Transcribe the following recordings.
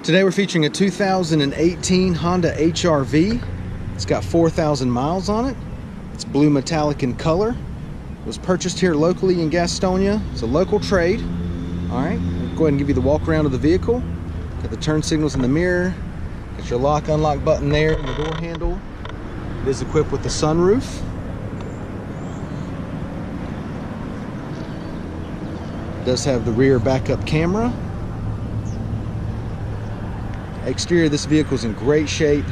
Today we're featuring a 2018 Honda HRV. It's got 4,000 miles on it. It's blue metallic in color. It was purchased here locally in Gastonia. It's a local trade. Alright, I'll go ahead and give you the walk around of the vehicle. Got the turn signals in the mirror. Got your lock unlock button there and the door handle. It is equipped with the sunroof. It does have the rear backup camera. Exterior of this vehicle is in great shape.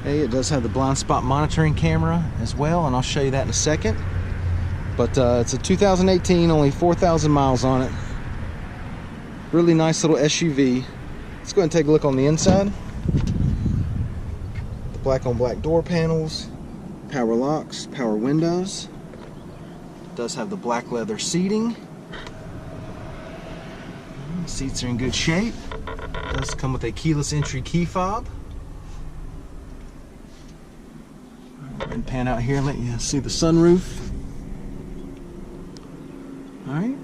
Okay, it does have the blind spot monitoring camera as well, and I'll show you that in a second. But it's a 2018, only 4,000 miles on it. Really nice little SUV. Let's go ahead and take a look on the inside. The black on black door panels, power locks, power windows. It does have the black leather seating. The seats are in good shape. It does come with a keyless entry key fob. Go ahead and pan out here and let you see the sunroof. Alright.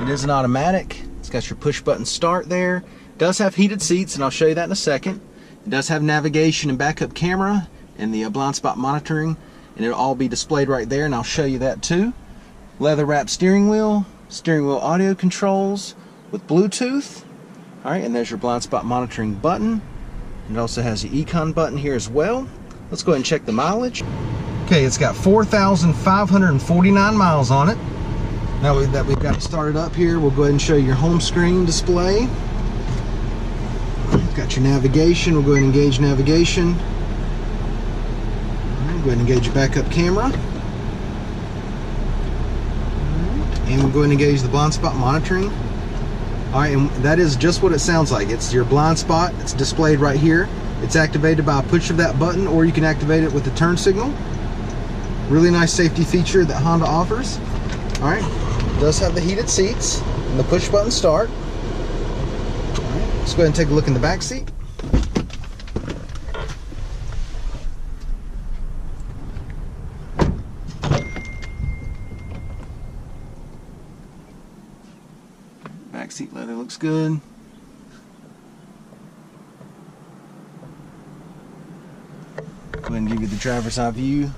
It is an automatic. It's got your push button start there. It does have heated seats, and I'll show you that in a second. It does have navigation and backup camera and the blind spot monitoring, and it'll all be displayed right there, and I'll show you that too. Leather wrapped steering wheel audio controls with Bluetooth. Alright, and there's your blind spot monitoring button. And it also has the econ button here as well. Let's go ahead and check the mileage. Okay, it's got 4,549 miles on it. Now that we've got it started up here, we'll go ahead and show you your home screen display. Got your navigation. We'll go ahead and engage navigation. Alright, go ahead and engage your backup camera. And we'll go ahead and engage the blind spot monitoring. Alright, and that is just what it sounds like. It's your blind spot. It's displayed right here. It's activated by a push of that button, or you can activate it with the turn signal. Really nice safety feature that Honda offers. Alright, it does have the heated seats and the push button start. Alright, let's go ahead and take a look in the back seat. Back seat leather looks good. Go ahead and give you the driver's eye view,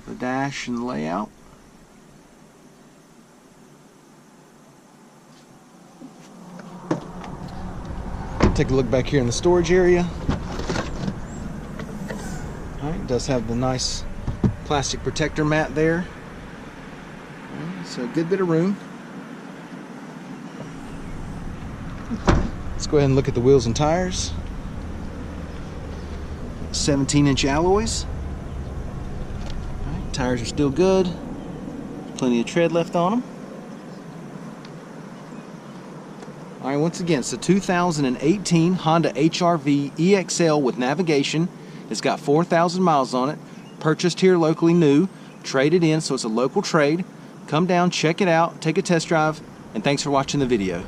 the dash and the layout. Take a look back here in the storage area. Alright, it does have the nice plastic protector mat there. Alright, so a good bit of room. Let's go ahead and look at the wheels and tires. 17-inch alloys. Alright, tires are still good. Plenty of tread left on them. Alright, once again, it's a 2018 Honda HRV EXL with navigation. It's got 4,000 miles on it. Purchased here locally new. Traded in, so it's a local trade. Come down, check it out, take a test drive, and thanks for watching the video.